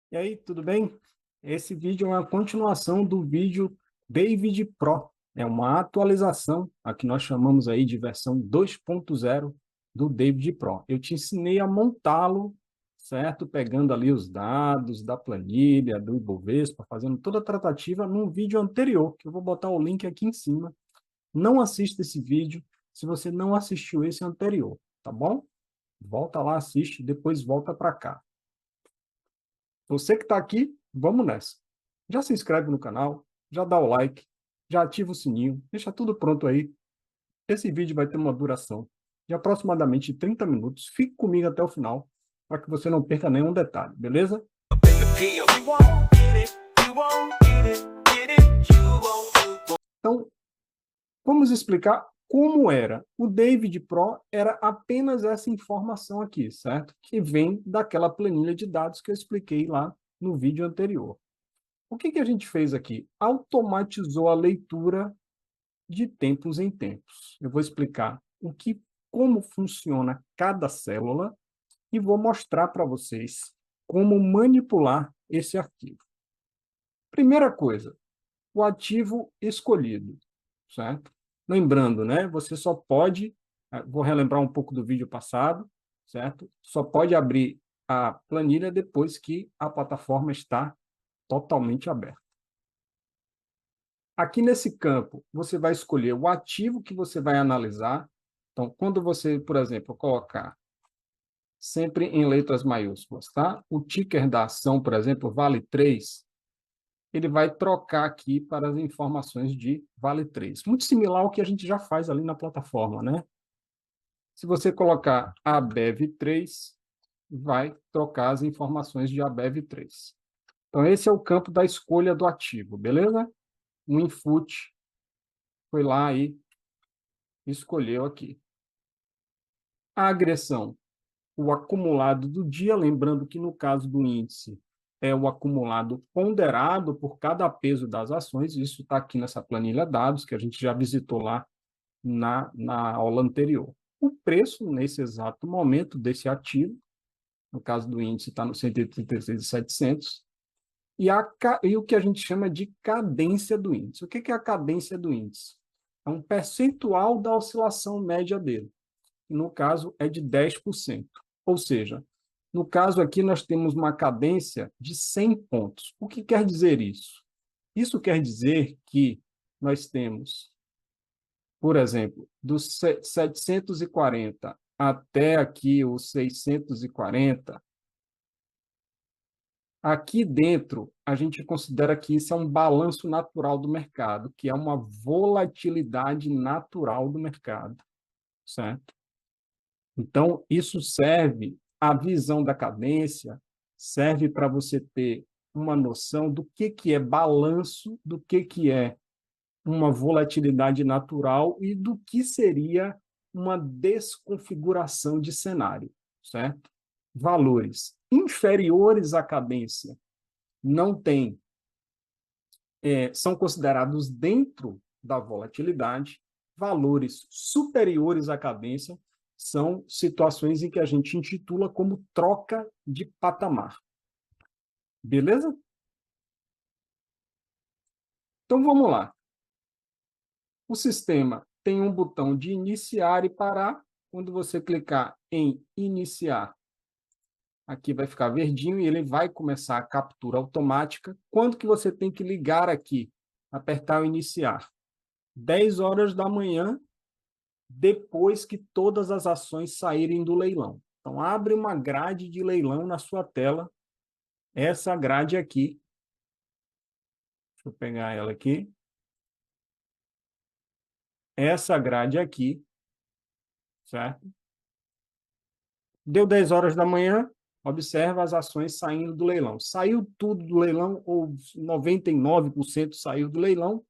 E aí, tudo bem? Esse vídeo é uma continuação do vídeo David Pro. É uma atualização, a que nós chamamos aí de versão 2.0 do David Pro. Eu te ensinei a montá-lo, certo? Pegando ali os dados da planilha, do Ibovespa, fazendo toda a tratativa num vídeo anterior, que eu vou botar o link aqui em cima. Não assista esse vídeo se você não assistiu esse anterior, tá bom? Volta lá, assiste, depois volta para cá. Você que está aqui, vamos nessa. Já se inscreve no canal, já dá o like, já ativa o sininho, deixa tudo pronto aí. Esse vídeo vai ter uma duração de aproximadamente 30 minutos. Fique comigo até o final, para que você não perca nenhum detalhe, beleza? Então, vamos explicar como era. O David Pro era apenas essa informação aqui, certo? Que vem daquela planilha de dados que eu expliquei lá no vídeo anterior. O que a gente fez aqui? Automatizou a leitura de tempos em tempos. Eu vou explicar como funciona cada célula e vou mostrar para vocês como manipular esse arquivo. Primeira coisa, o ativo escolhido, certo? Lembrando, né? Você só pode, vou relembrar um pouco do vídeo passado, certo? Só pode abrir a planilha depois que a plataforma está totalmente aberta. Aqui nesse campo, você vai escolher o ativo que você vai analisar. Então, quando você, por exemplo, colocar sempre em letras maiúsculas, tá? O ticker da ação, por exemplo, vale 3, ele vai trocar aqui para as informações de vale 3. Muito similar ao que a gente já faz ali na plataforma, né? Se você colocar ABEV3, vai trocar as informações de ABEV3. Então, esse é o campo da escolha do ativo, beleza? O input foi lá e escolheu aqui. A agressão, o acumulado do dia, lembrando que no caso do índice é o acumulado ponderado por cada peso das ações, isso está aqui nessa planilha dados, que a gente já visitou lá na aula anterior. O preço, nesse exato momento, desse ativo, no caso do índice está no 136.700, e o que a gente chama de cadência do índice. O que é a cadência do índice? É um percentual da oscilação média dele. No caso, é de 10%. Ou seja, no caso aqui, nós temos uma cadência de 100 pontos. O que quer dizer isso? Isso quer dizer que nós temos, por exemplo, dos 740 até aqui os 640, aqui dentro, a gente considera que isso é um balanço natural do mercado, que é uma volatilidade natural do mercado, certo? Então, isso serve, a visão da cadência serve para você ter uma noção do que é balanço, do que é uma volatilidade natural e do que seria uma desconfiguração de cenário, certo? Valores inferiores à cadência não têm, são considerados dentro da volatilidade, valores superiores à cadência são situações em que a gente intitula como troca de patamar. Beleza? Então vamos lá. O sistema tem um botão de iniciar e parar. Quando você clicar em iniciar, aqui vai ficar verdinho e ele vai começar a captura automática. Quando que você tem que ligar aqui? Apertar o iniciar. 10 horas da manhã, depois que todas as ações saírem do leilão. Então, abre uma grade de leilão na sua tela. Essa grade aqui, deixa eu pegar ela aqui. Essa grade aqui, certo? Deu 10 horas da manhã, observa as ações saindo do leilão. Saiu tudo do leilão, ou 99% saiu do leilão,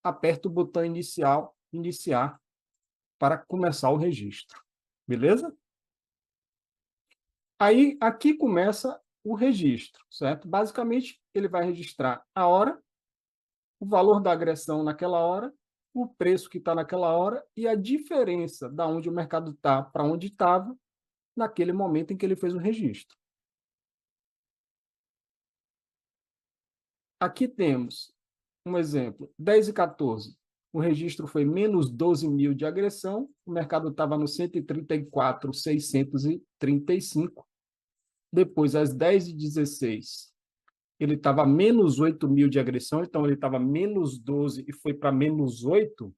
aperta o botão iniciar, para começar o registro. Beleza? Aí, aqui começa o registro, certo? Basicamente, ele vai registrar a hora, o valor da agressão naquela hora, o preço que está naquela hora e a diferença da onde o mercado está para onde estava naquele momento em que ele fez o registro. aqui temos um exemplo, 10 e 14. O registro foi menos 12 mil de agressão, o mercado estava no 134.635. Depois, às 10 e 16, ele estava menos 8 mil de agressão, então ele estava menos 12 e foi para menos 8,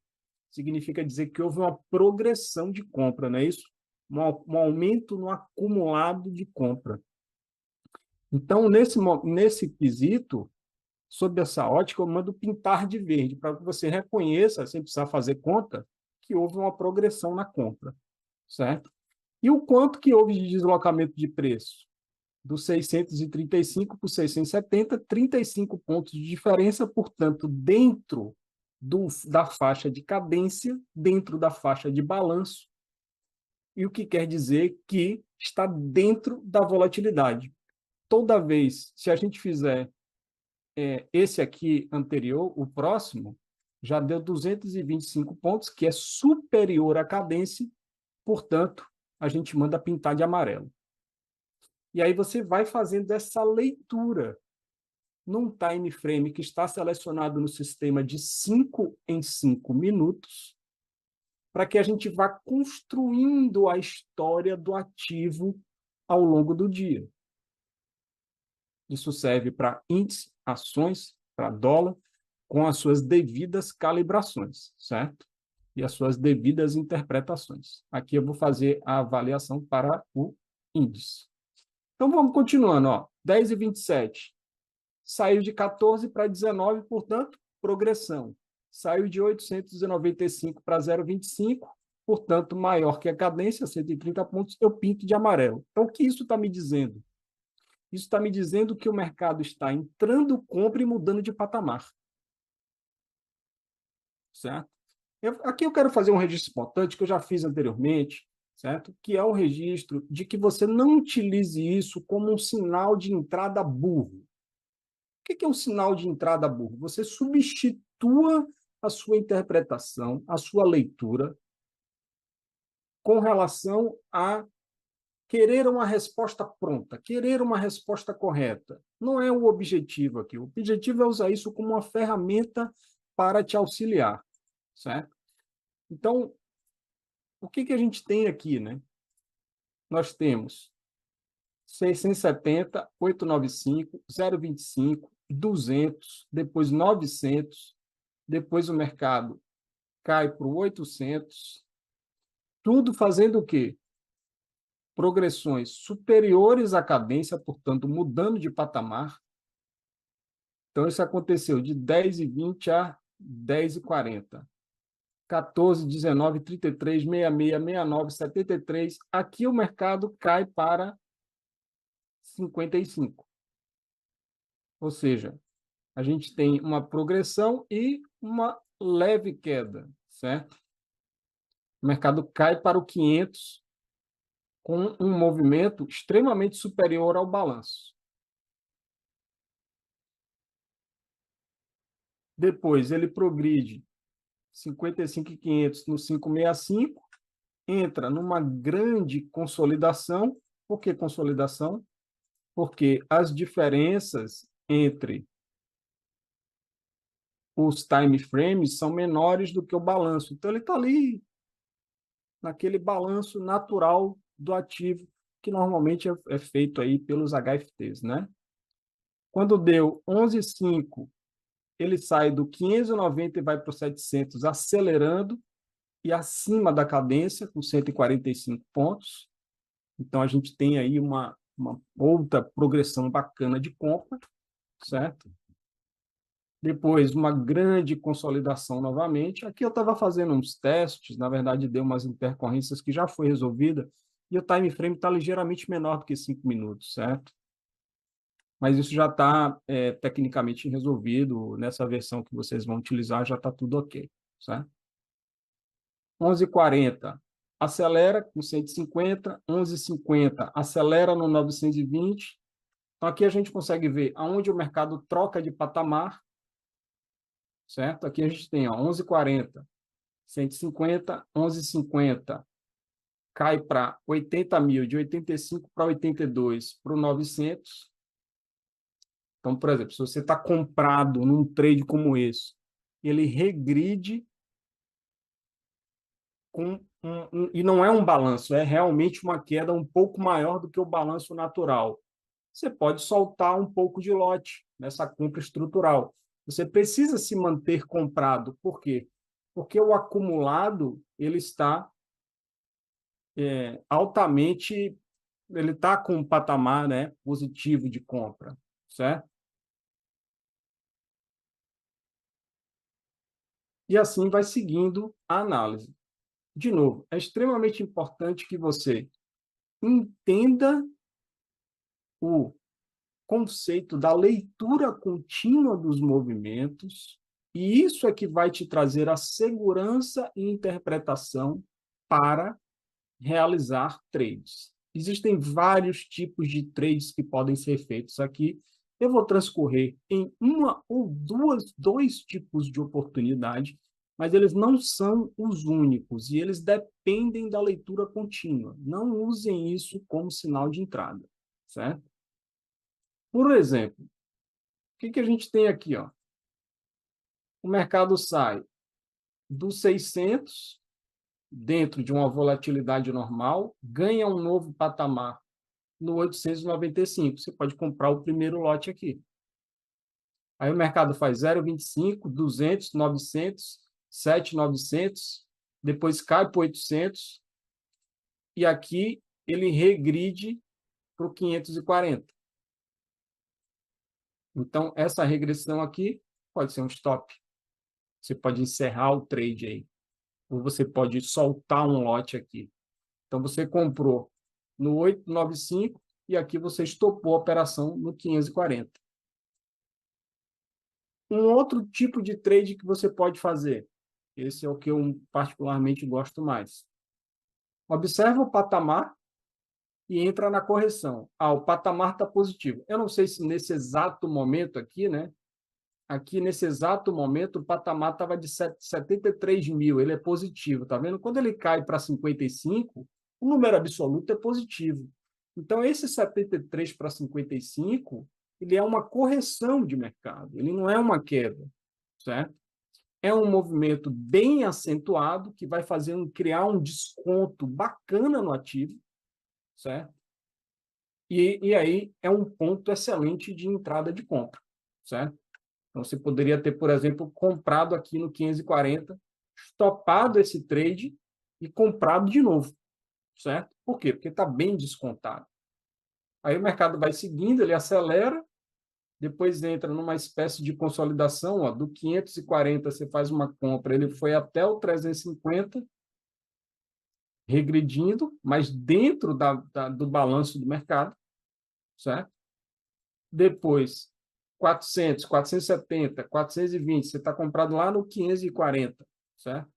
significa dizer que houve uma progressão de compra, não é isso? Um aumento no acumulado de compra. Então, nesse quesito, sob essa ótica, eu mando pintar de verde, para que você reconheça, sem precisar fazer conta, que houve uma progressão na compra, certo? E o quanto que houve de deslocamento de preço? Dos 635 para 670, 35 pontos de diferença, portanto, dentro da faixa de cadência, dentro da faixa de balanço, e o que quer dizer que está dentro da volatilidade. Toda vez, se a gente fizer esse aqui anterior, o próximo, já deu 225 pontos, que é superior à cadência, portanto, a gente manda pintar de amarelo. E aí você vai fazendo essa leitura num time frame que está selecionado no sistema de 5 em 5 minutos, para que a gente vá construindo a história do ativo ao longo do dia. Isso serve para índice, ações, para dólar, com as suas devidas calibrações, certo? E as suas devidas interpretações. Aqui eu vou fazer a avaliação para o índice. Então, vamos continuando. 10 e 27. Saiu de 14 para 19, portanto, progressão. Saiu de 895 para 0,25, portanto, maior que a cadência, 130 pontos, eu pinto de amarelo. Então, o que isso está me dizendo? Isso está me dizendo que o mercado está entrando compra e mudando de patamar. Certo? Aqui eu quero fazer um registro importante que eu já fiz anteriormente, certo? Que é o registro de que você não utilize isso como um sinal de entrada burro. O que é um sinal de entrada burro? Você substitua a sua interpretação, a sua leitura, com relação a querer uma resposta pronta, querer uma resposta correta. Não é o objetivo aqui. O objetivo é usar isso como uma ferramenta para te auxiliar, certo? Então, o que a gente tem aqui, né? Nós temos 670, 895, 0,25, 200, depois 900, depois o mercado cai para o 800, tudo fazendo o quê? Progressões superiores à cadência, portanto, mudando de patamar. Então, isso aconteceu de 10h20 a 10h40. 14, 19, 33, 66, 69, 73. Aqui o mercado cai para 55. Ou seja, a gente tem uma progressão e uma leve queda, certo? O mercado cai para o 500 com um movimento extremamente superior ao balanço. Depois ele progride 55.500 no 565, entra numa grande consolidação. Por que consolidação? Porque as diferenças entre os time frames são menores do que o balanço. Então, ele está ali naquele balanço natural do ativo, que normalmente é feito aí pelos HFTs, né? Quando deu 11,5, ele sai do 590 e vai para o 700, acelerando e acima da cadência, com 145 pontos. Então, a gente tem aí uma outra progressão bacana de compra, certo? Depois, uma grande consolidação novamente. Aqui eu estava fazendo uns testes, na verdade, deu umas intercorrências que já foi resolvida, e o time frame está ligeiramente menor do que 5 minutos, certo? Mas isso já está tecnicamente resolvido. Nessa versão que vocês vão utilizar, já está tudo ok, certo? 11h40, acelera com 150, 11h50, acelera no 920. Então, aqui a gente consegue ver aonde o mercado troca de patamar, certo? Aqui a gente tem 11h40, 150, 11h50, cai para 80 mil, de 85 para 82, para o 900. Então, por exemplo, se você está comprado num trade como esse, ele regride e não é um balanço, é realmente uma queda um pouco maior do que o balanço natural. Você pode soltar um pouco de lote nessa compra estrutural. Você precisa se manter comprado. Por quê? Porque o acumulado ele está altamente, ele está com um patamar, né, positivo de compra, certo? E assim vai seguindo a análise. De novo, é extremamente importante que você entenda o conceito da leitura contínua dos movimentos, e isso é que vai te trazer a segurança e interpretação para realizar trades. Existem vários tipos de trades que podem ser feitos aqui. Eu vou transcorrer em uma ou dois tipos de oportunidade, mas eles não são os únicos e eles dependem da leitura contínua. Não usem isso como sinal de entrada, certo? Por exemplo, o que a gente tem aqui? Ó? O mercado sai dos 600, dentro de uma volatilidade normal, ganha um novo patamar no 895. Você pode comprar o primeiro lote aqui. Aí o mercado faz 0,25, 200, 900, 7,900, depois cai para 800, e aqui ele regride para o 540. Então, essa regressão aqui pode ser um stop. Você pode encerrar o trade aí. Ou você pode soltar um lote aqui. Então, você comprou no 895 e aqui você estopou a operação no 540. Um outro tipo de trade que você pode fazer, esse é o que eu particularmente gosto mais. Observa o patamar e entra na correção. O patamar está positivo. Eu não sei se nesse exato momento aqui, né? Aqui nesse exato momento o patamar estava de 73 mil, ele é positivo, tá vendo? Quando ele cai para 55, o número absoluto é positivo. Então, esse 73 para 55, ele é uma correção de mercado, ele não é uma queda, certo? É um movimento bem acentuado que vai criar um desconto bacana no ativo, certo? E aí é um ponto excelente de entrada de compra, certo? Então, você poderia ter, por exemplo, comprado aqui no 540, estopado esse trade e comprado de novo, certo? Por quê? Porque está bem descontado. Aí o mercado vai seguindo, ele acelera, depois entra numa espécie de consolidação, ó, do 540 você faz uma compra, ele foi até o 350, regredindo, mas dentro do balanço do mercado, certo? Depois, 400, 470, 420, você está comprado lá no 540, certo?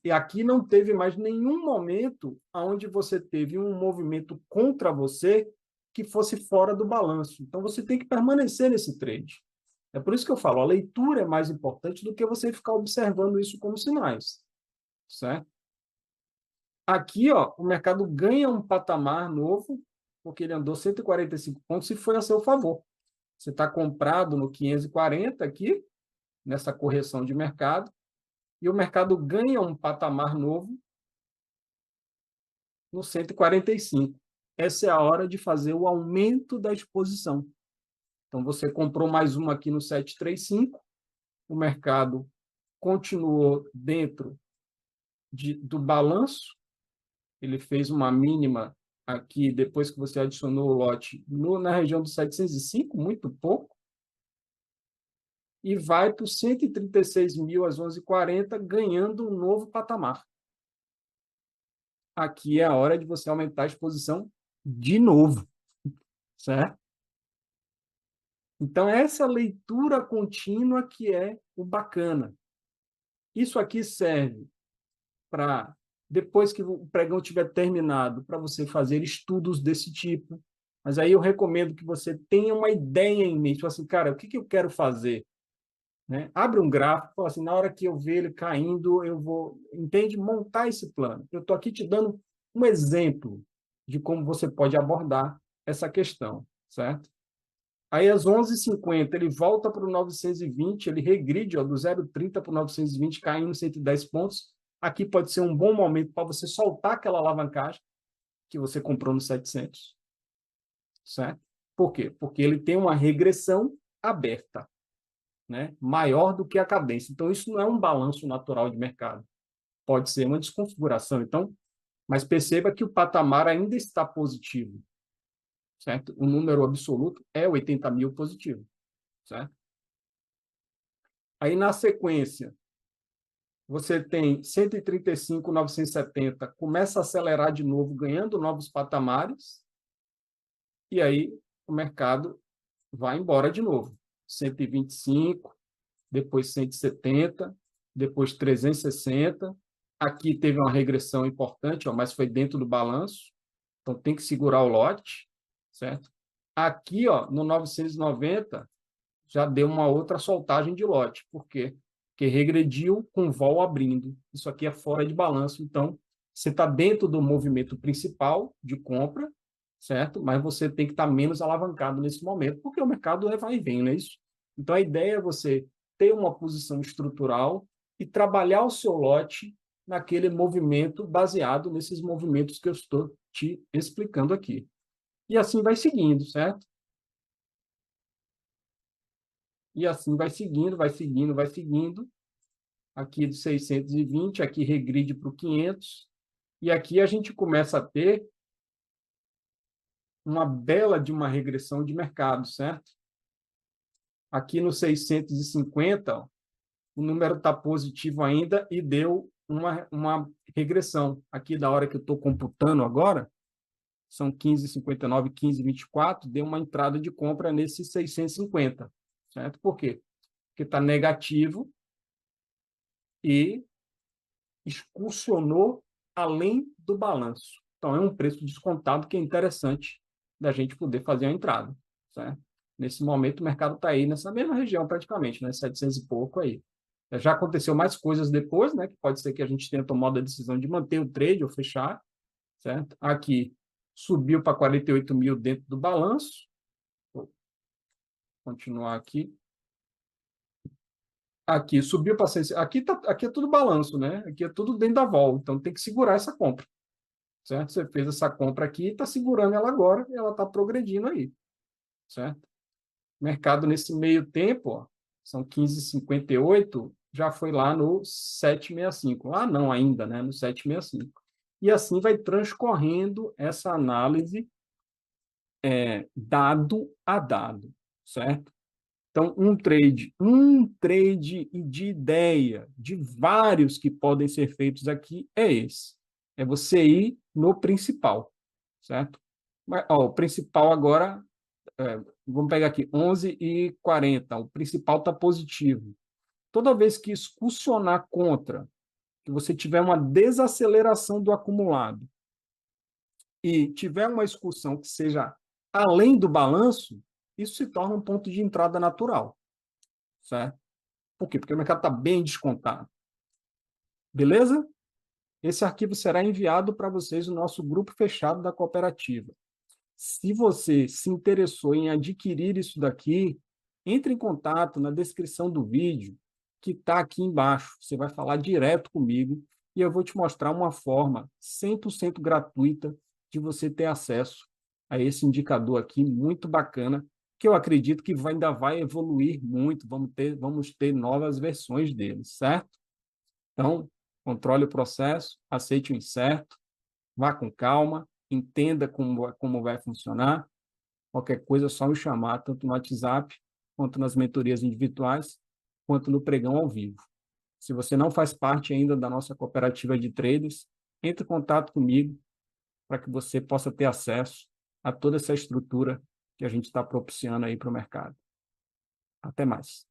E aqui não teve mais nenhum momento onde você teve um movimento contra você que fosse fora do balanço. Então, você tem que permanecer nesse trade. É por isso que eu falo, a leitura é mais importante do que você ficar observando isso como sinais, certo? Aqui, ó, o mercado ganha um patamar novo, porque ele andou 145 pontos e foi a seu favor. Você está comprado no 540 aqui, nessa correção de mercado, e o mercado ganha um patamar novo no 145. Essa é a hora de fazer o aumento da exposição. Então, você comprou mais uma aqui no 735, o mercado continuou dentro do balanço, ele fez uma mínima aqui, depois que você adicionou o lote, na região dos 705, muito pouco, e vai para os 136 mil às 11h40, ganhando um novo patamar. Aqui é a hora de você aumentar a exposição de novo, certo? Então, essa leitura contínua que é o bacana. Isso aqui serve para, depois que o pregão tiver terminado, para você fazer estudos desse tipo. Mas aí eu recomendo que você tenha uma ideia em mente. Assim, cara, o que eu quero fazer? Né? Abre um gráfico, fala assim, na hora que eu ver ele caindo, eu vou, entende? Montar esse plano. Eu estou aqui te dando um exemplo de como você pode abordar essa questão, certo? Aí, às 11h50, ele volta para o 920, ele regride ó, do 0,30 para o 920, caindo 110 pontos. Aqui pode ser um bom momento para você soltar aquela alavancagem que você comprou no 700, certo? Por quê? Porque ele tem uma regressão aberta, né? Maior do que a cadência. Então, isso não é um balanço natural de mercado. Pode ser uma desconfiguração. Então, mas perceba que o patamar ainda está positivo, certo? O número absoluto é 80 mil positivo, certo? Aí, na sequência, você tem 135.970, começa a acelerar de novo, ganhando novos patamares, e aí o mercado vai embora de novo. 125, depois 170, depois 360. Aqui teve uma regressão importante, ó, mas foi dentro do balanço, então tem que segurar o lote, certo? Aqui, ó, no 990, já deu uma outra soltagem de lote. Por quê? Porque regrediu com vol abrindo. Isso aqui é fora de balanço, então você está dentro do movimento principal de compra, certo? Mas você tem que estar menos alavancado nesse momento, porque o mercado vai e vem, não é isso? Então a ideia é você ter uma posição estrutural e trabalhar o seu lote naquele movimento baseado nesses movimentos que eu estou te explicando aqui. E assim vai seguindo, certo? E assim vai seguindo, vai seguindo, vai seguindo. Aqui de 620, aqui regride para o 500. E aqui a gente começa a ter uma bela de uma regressão de mercado, certo? Aqui no 650, ó, o número está positivo ainda e deu uma regressão. Aqui da hora que eu estou computando agora, são 15,59, 15,24, deu uma entrada de compra nesse 650, certo? Por quê? Porque está negativo e excursionou além do balanço. Então, é um preço descontado que é interessante da gente poder fazer a entrada, certo? Nesse momento, o mercado está aí nessa mesma região, praticamente, né? 700 e pouco aí. Já aconteceu mais coisas depois, né? Que pode ser que a gente tenha tomado a decisão de manter o trade ou fechar, certo? Aqui, subiu para 48 mil dentro do balanço. Vou continuar aqui. Aqui, subiu para 6. Aqui é tudo balanço, né? Aqui é tudo dentro da vol. Então, tem que segurar essa compra, certo? Você fez essa compra aqui, está segurando ela agora, e ela está progredindo aí, certo? Mercado nesse meio tempo, ó, são 15,58, já foi lá no 765. Lá não ainda, né? No 765. E assim vai transcorrendo essa análise dado a dado, certo? Então, um trade de ideia, de vários que podem ser feitos aqui, é esse. É você ir no principal, certo? Mas, ó, o principal agora, vamos pegar aqui, 11h40, o principal está positivo. Toda vez que excursionar contra, que você tiver uma desaceleração do acumulado e tiver uma excursão que seja além do balanço, isso se torna um ponto de entrada natural, certo? Por quê? Porque o mercado está bem descontado. Beleza? Esse arquivo será enviado para vocês no nosso grupo fechado da cooperativa. Se você se interessou em adquirir isso daqui, entre em contato na descrição do vídeo, que está aqui embaixo. Você vai falar direto comigo e eu vou te mostrar uma forma 100% gratuita de você ter acesso a esse indicador aqui, muito bacana, que eu acredito que ainda vai evoluir muito, vamos ter novas versões dele, certo? Então, controle o processo, aceite o incerto, vá com calma, entenda como vai funcionar. Qualquer coisa é só me chamar, tanto no WhatsApp, quanto nas mentorias individuais, quanto no pregão ao vivo. Se você não faz parte ainda da nossa cooperativa de traders, entre em contato comigo para que você possa ter acesso a toda essa estrutura que a gente está propiciando aí para o mercado. Até mais.